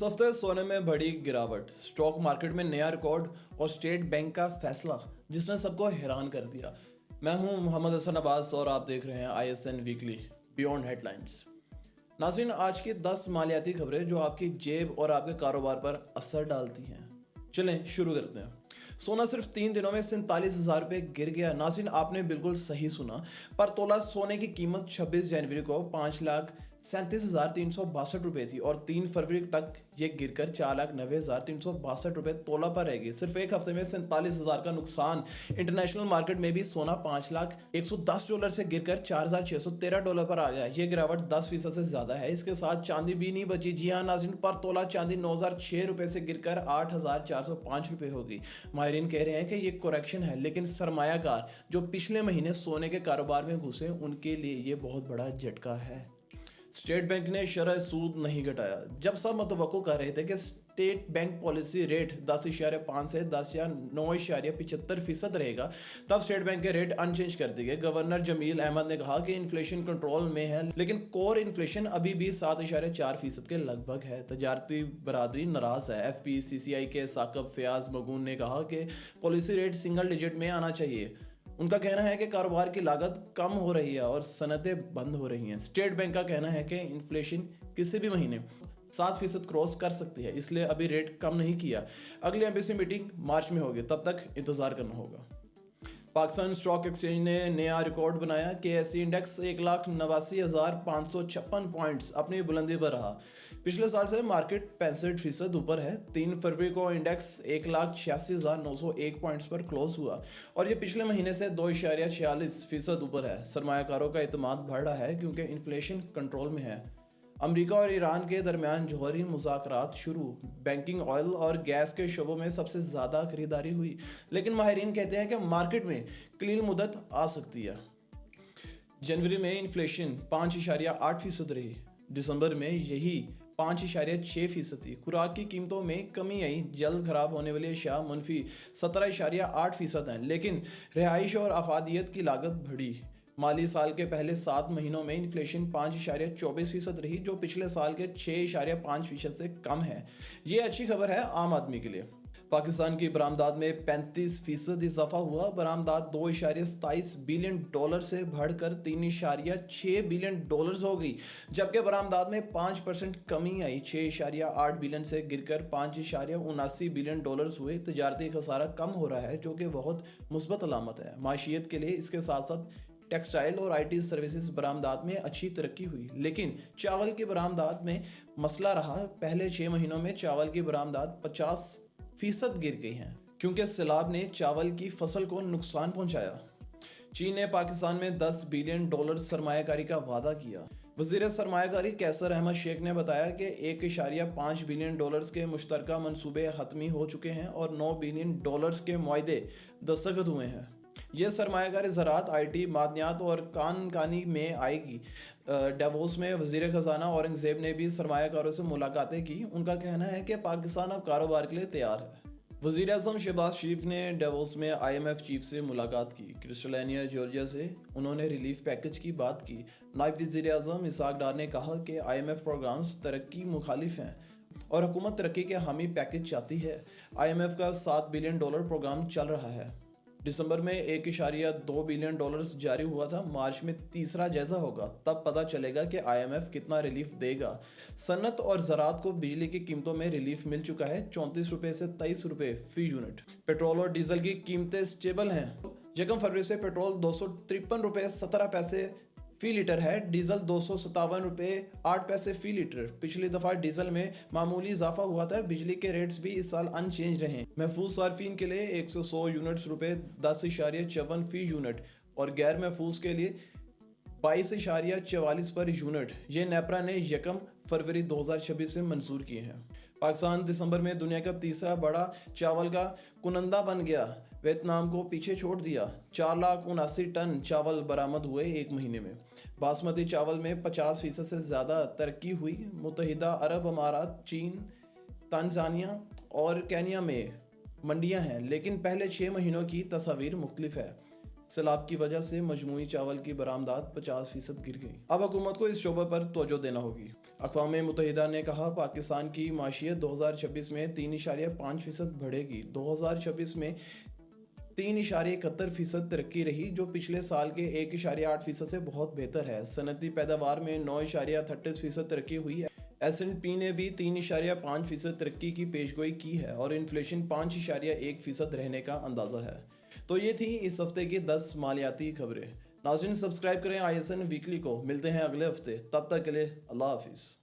इस हफ्ते सोने में बड़ी गिरावट, स्टॉक मार्केट में नया रिकॉर्ड और स्टेट बैंक का फैसला जिसने सबको हैरान कर दिया। मैं हूं मोहम्मद हसन अब्बास और आप देख रहे हैं ISN वीकली बियॉन्ड हेडलाइंस। नाज़रीन, आज की 10 मालियाती खबरें जो आपकी जेब और आपके कारोबार पर असर डालती हैं। चलें शुरू करते हैं। सोना सिर्फ 3 दिनों में 47,000 रुपये गिर गया। नाज़रीन, आपने बिल्कुल सही सुना। पर तोला सोने की कीमत 26 जनवरी को 5,37,362 रुपये थी और 3 फरवरी तक ये गिरकर 4,90,362 रुपये तोला पर रह गई। सिर्फ एक हफ्ते में 47,000 का नुकसान। इंटरनेशनल मार्केट में भी सोना $5,110 से गिरकर $4,613 पर आ गया। ये गिरावट 10% से ज्यादा है। इसके साथ चांदी भी नहीं बची। जी हाँ नाज़रीन, पर तोला चांदी 9,006 रुपये से गिरकर 8,405 रुपये हो गई। माहिरीन कह रहे हैं कि ये करेक्शन है, लेकिन सरमायाकार जो पिछले महीने सोने के कारोबार में घुसे उनके लिए ये बहुत बड़ा झटका है। स्टेट बैंक ने शरह सूद नहीं घटाया। जब सब मुतवक्को कर रहे थे कि स्टेट बैंक पॉलिसी रेट 10.5 से 10 या 9.75% रहेगा, तब स्टेट बैंक के रेट अनचेंज कर दिए गए। गवर्नर जमील अहमद ने कहा कि इन्फ्लेशन कंट्रोल में है, लेकिन कोर इन्फ्लेशन अभी भी 7.4% के लगभग है। तजारती बरादरी नाराज है। FPCCI के साकब फयाज मगून ने कहा कि पॉलिसी रेट सिंगल डिजिट में आना चाहिए। उनका कहना है कि कारोबार की लागत कम हो रही है और सनतें बंद हो रही हैं। स्टेट बैंक का कहना है कि इन्फ्लेशन किसी भी महीने 7% क्रॉस कर सकती है, इसलिए अभी रेट कम नहीं किया। अगली MPC मीटिंग मार्च में होगी, तब तक इंतजार करना होगा। पाकिस्तान स्टॉक एक्सचेंज ने नया रिकॉर्ड बनाया। KSE इंडेक्स 1,89,556 पॉइंट्स अपनी बुलंदी पर रहा। पिछले साल से मार्केट 65% ऊपर है। 3 फरवरी को इंडेक्स 1,86,901 पॉइंट्स पर क्लोज हुआ और ये पिछले महीने से 2.46% ऊपर है। सरमायाकारों का एतमाद बढ़ रहा है क्योंकि इन्फ्लेशन कंट्रोल में है। अमेरिका और ईरान के दरमियान जौहरी मुज़ाकरात शुरू। बैंकिंग, ऑयल और गैस के शोबों में सबसे ज़्यादा खरीदारी हुई, लेकिन माहिरीन कहते हैं कि मार्केट में कलील मुद्दत आ सकती है। जनवरी में इन्फ्लेशन 5.8% रही। दिसंबर में यही 5.6% थी। खुराक की कीमतों में कमी आई। जल्द खराब होने वाली अशिया मुनफी 17.8% हैं, लेकिन रिहाइश और अफादियत की लागत बढ़ी। माली साल के पहले 7 महीनों में इन्फ्लेशन 5.24% रही, जो पिछले साल के 6.5% से कम है। ये अच्छी खबर है आम आदमी के लिए। पाकिस्तान की बरामदात में 35% इजाफा हुआ। बरामदात $2.27 बिलियन से बढ़कर $3.6 बिलियन हो गई, जबकि बरामदात में 5% कमी आई। 6.8 बिलियन से गिरकर $5.79 बिलियन हुए। तजारती खसारा कम हो रहा है, जो कि बहुत मुस्बत अलामत है माशियत के लिए। इसके साथ साथ टेक्सटाइल और IT सर्विसेज बरामदात में अच्छी तरक्की हुई, लेकिन चावल की बरामदात में मसला रहा। पहले 6 महीनों में चावल की बरामदात 50% गिर गई हैं, क्योंकि सैलाब ने चावल की फसल को नुकसान पहुंचाया। चीन ने पाकिस्तान में $10 बिलियन सरमायाकारी का वादा किया। वज़ीर सरमायाकारी कैसर अहमद शेख ने बताया कि $1.5 बिलियन के मुश्तरका मंसूबे हतमी हो चुके हैं और $9 बिलियन के मुआहदे दस्तखत हुए हैं। यह सरमायाकारी ज़राअत, IT, मादनियात और कानकानी में आएगी। डेवोस में वज़ीर ख़जाना औरंगज़ेब ने भी सरमायाकारों से मुलाकातें की। उनका कहना है कि पाकिस्तान अब कारोबार के लिए तैयार है। वज़ीर आज़म शहबाज शरीफ ने डेवोस में IMF चीफ से मुलाकात की। क्रिस्टलानिया जॉर्जिया से उन्होंने रिलीफ पैकेज की बात की। नायब वज़ीर आज़म इसहाक डार ने कहा कि IMF प्रोग्राम्स तरक्की मुखालिफ हैं और हुकूमत तरक्की के हामी पैकेज चाहती है। IMF का $7 बिलियन प्रोग्राम चल रहा है। दिसंबर में $1.2 बिलियन जारी हुआ था। मार्च में तीसरा जायजा होगा, तब पता चलेगा कि IMF कितना रिलीफ देगा। सनत और ज़राअत को बिजली की कीमतों में रिलीफ मिल चुका है। 34 रुपये से 23 रुपये फी यूनिट। पेट्रोल और डीजल की कीमतें स्टेबल हैं। 1 फरवरी से पेट्रोल 253 रुपये 17 पैसे फी लीटर है। डीजल 257 रुपये 8 पैसे फी लीटर। पिछली दफा डीजल में मामूली इजाफा हुआ था। बिजली के रेट्स भी इस साल अनचेंज रहे। महफूज सार्फिन के लिए 100 यूनिट्स रुपये 10.54 फी यूनिट और गैर महफूज के लिए 22.44 पर यूनिट। ये नेपरा ने 1 फरवरी 2026 से मंजूर किए हैं। पाकिस्तान दिसंबर में दुनिया का तीसरा बड़ा चावल का कुनंदा बन गया। वियतनाम को पीछे छोड़ दिया। 4,79,000 टन चावल बरामद हुए एक महीने में। बासमती चावल में 50% से ज़्यादा तरक्की हुई। मुत्तहिदा अरब अमारात, चीन, तंजानिया और केन्या में मंडियां हैं, लेकिन पहले 6 महीनों की तस्वीर मुख्तलिफ है। سیلاب کی وجہ سے مجموعی چاول کی برآمدات 50% گر گئی۔ اب حکومت کو اس شعبے پر توجہ دینا ہوگی۔ اقوام متحدہ نے کہا پاکستان کی معیشت 2026 میں 3.5% بڑھے گی۔ 2026 میں 3.71% ترقی رہی، جو پچھلے سال کے 1.8% سے بہت بہتر ہے۔ صنعتی پیداوار میں 9.38% ترقی ہوئی ہے۔ S&P نے بھی 3.5% ترقی کی پیشگوئی کی ہے اور انفلیشن 5.1% رہنے کا اندازہ ہے۔ تو یہ تھی اس ہفتے کی 10 مالیاتی خبریں۔ ناظرین سبسکرائب کریں ISN ویکلی کو۔ ملتے ہیں اگلے ہفتے، تب تک کے لیے اللہ حافظ۔